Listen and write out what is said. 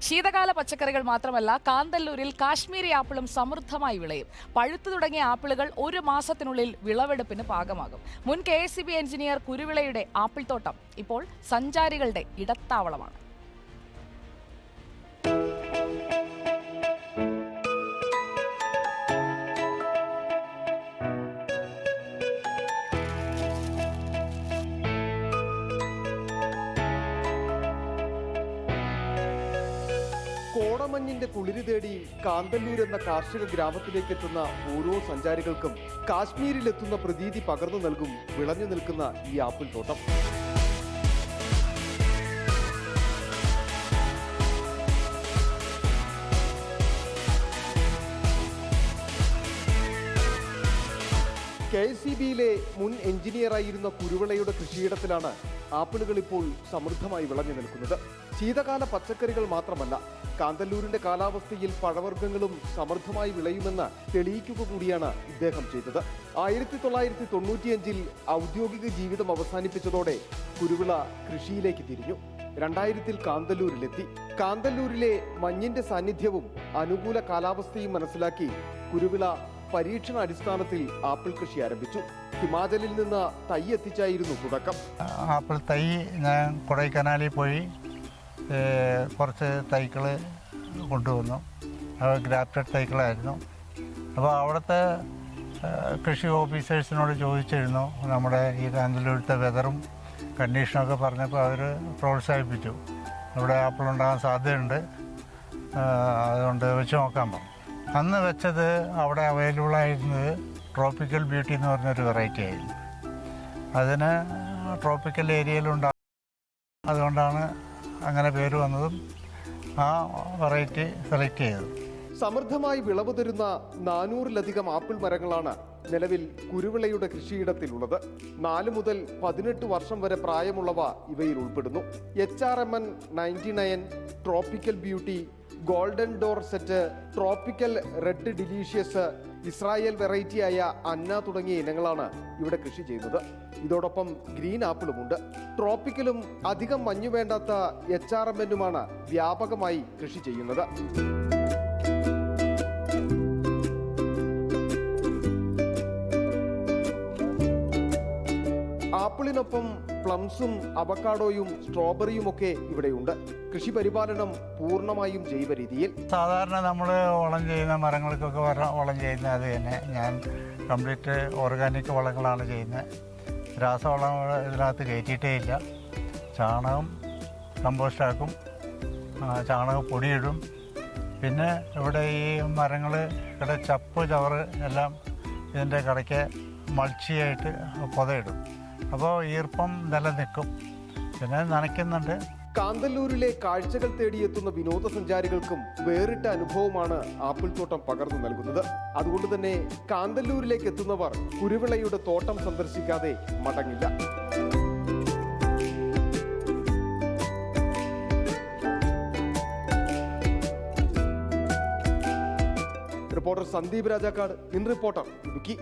ശീതകാല പച്ചക്കറികൾ മാത്രമല്ല, കാന്തല്ലൂരിൽ കാശ്മീരി ആപ്പിളും സമൃദ്ധമായി വിളയും. പഴുത്തു തുടങ്ങിയ ആപ്പിളുകൾ 1 മാസത്തിനുള്ളിൽ വിളവെടുപ്പിന് പാകമാകും. മുൻ KSEB എഞ്ചിനീയർ കുരുവിളയുടെ ആപ്പിൾ തോട്ടം ഇപ്പോൾ സഞ്ചാരികളുടെ ഇടത്താവളമാണ്. കോടമഞ്ഞിന്റെ കുളിര് തേടി കാന്തല്ലൂർ എന്ന കാർഷിക ഗ്രാമത്തിലേക്ക് എത്തുന്ന ഓരോ സഞ്ചാരികൾക്കും കാശ്മീരിലെത്തുന്ന പ്രതീതി പകർന്നു നൽകും വിളഞ്ഞു നിൽക്കുന്ന ഈ ആപ്പിൾ തോട്ടം. KSEBയിലെ മുൻ എഞ്ചിനീയറായിരുന്ന കുരുവിളയുടെ കൃഷിയിടത്തിലാണ് ആപ്പിളുകൾ ഇപ്പോൾ സമൃദ്ധമായി വിളഞ്ഞു നിൽക്കുന്നത്. ശീതകാല പച്ചക്കറികൾ മാത്രമല്ല, കാന്തല്ലൂരിന്റെ കാലാവസ്ഥയിൽ പഴവർഗ്ഗങ്ങളും സമൃദ്ധമായി വിളയുമെന്ന് തെളിയിക്കുക കൂടിയാണ് ഇദ്ദേഹം ചെയ്തത്. 1995 ഔദ്യോഗിക ജീവിതം അവസാനിപ്പിച്ചതോടെ കുരുവിള കൃഷിയിലേക്ക് തിരിഞ്ഞു. 2000 കാന്തല്ലൂരിലെത്തി. കാന്തല്ലൂരിലെ മഞ്ഞിന്റെ സാന്നിധ്യവും അനുകൂല കാലാവസ്ഥയും മനസ്സിലാക്കി കുരുവിള പരീക്ഷണ അടിസ്ഥാനത്തിൽ ആപ്പിൾ കൃഷി ആരംഭിച്ചു. ഹിമാചലിൽ നിന്ന് തൈ എത്തിച്ചായിരുന്നു തുടക്കം. ആപ്പിൾ തൈ ഞാൻ കൊടൈക്കനാലിൽ പോയി കുറച്ച് തൈകൾ കൊണ്ടുവന്നു. അത് ഗ്രാഫ്റ്റഡ് തൈകളായിരുന്നു. അപ്പോൾ അവിടുത്തെ കൃഷി ഓഫീസേഴ്സിനോട് ചോദിച്ചിരുന്നു. നമ്മുടെ ഈ കാന്തല്ലൂരിലത്തെ വെതറും കണ്ടീഷനൊക്കെ പറഞ്ഞപ്പോൾ അവർ പ്രോത്സാഹിപ്പിച്ചു. ഇവിടെ ആപ്പിൾ ഉണ്ടാകാൻ സാധ്യതയുണ്ട്, അതുകൊണ്ട് വെച്ച് നോക്കാൻ പറഞ്ഞു. അന്ന് വെച്ചത് അവിടെ അവൈലബിൾ ആയിരുന്നത് ട്രോപ്പിക്കൽ ബ്യൂട്ടി എന്ന് പറഞ്ഞൊരു വെറൈറ്റി ആയിരുന്നു. അതിന് ട്രോപ്പിക്കൽ ഏരിയയിലുണ്ടാകും, അതുകൊണ്ടാണ് അങ്ങനെ പേര് വന്നതും ആ വെറൈറ്റി സെലക്ട് ചെയ്തത്. സമൃദ്ധമായി വിളവ് തരുന്ന 400-ലധികം ആപ്പിൾ മരങ്ങളാണ് നിലവിൽ കുരുവിളയുടെ കൃഷിയിടത്തിലുള്ളത്. 4 മുതൽ 18 വർഷം വരെ പ്രായമുള്ളവ ഇവയിൽ ഉൾപ്പെടുന്നു. HRMN 99, tropical beauty, golden door set, tropical red delicious, Israel വെറൈറ്റിയായ അന്ന തുടങ്ങിയ ഇനങ്ങളാണ് ഇവിടെ കൃഷി ചെയ്യുന്നത്. ഇതോടൊപ്പം ഗ്രീൻ ആപ്പിളുമുണ്ട്. ട്രോപ്പിക്കലും അധികം മഞ്ഞു വേണ്ടാത്ത HRMN-ഉമാണ് വ്യാപകമായി കൃഷി ചെയ്യുന്നത്. ആപ്പിളിനൊപ്പം പ്ലംസും അവക്കാഡോയും സ്ട്രോബെറിയും ഒക്കെ ഇവിടെയുണ്ട്. കൃഷി പരിപാലനം പൂർണ്ണമായും ജൈവ രീതിയിൽ. സാധാരണ നമ്മൾ വളം ചെയ്യുന്ന മരങ്ങൾക്കൊക്കെ വളം ചെയ്യുന്ന അത് തന്നെ. ഞാൻ കംപ്ലീറ്റ് ഓർഗാനിക് വളങ്ങളാണ് ചെയ്യുന്നത്. രാസവളം ഇതിനകത്ത് കയറ്റിയിട്ടേ ഇല്ല. ചാണകം കമ്പോസ്റ്റാക്കും, ചാണകപ്പൊടിയിടും. പിന്നെ ഇവിടെ ഈ മരങ്ങൾ ഇവിടെ ചപ്പ് ചവറ് എല്ലാം ഇതിൻ്റെ കടയ്ക്ക് മൾച്ചിയായിട്ട് പൊതയിടും. അപ്പോൾ ഈർപ്പം നിലനിൽക്കും. പിന്നെ നനയ്ക്കുന്നുണ്ട്. കാന്തല്ലൂരിലെ കാഴ്ചകൾ തേടിയെത്തുന്ന വിനോദസഞ്ചാരികൾക്കും വേറിട്ട അനുഭവമാണ് ആപ്പിൾ തോട്ടം പകർന്നു നൽകുന്നത്. അതുകൊണ്ട് തന്നെ കാന്തല്ലൂരിലേക്ക് എത്തുന്നവർ കുരുവിളയുടെ തോട്ടം സന്ദർശിക്കാതെ മടങ്ങില്ല. Reporter Sandeep Rajakkad, in reporter, Idukki.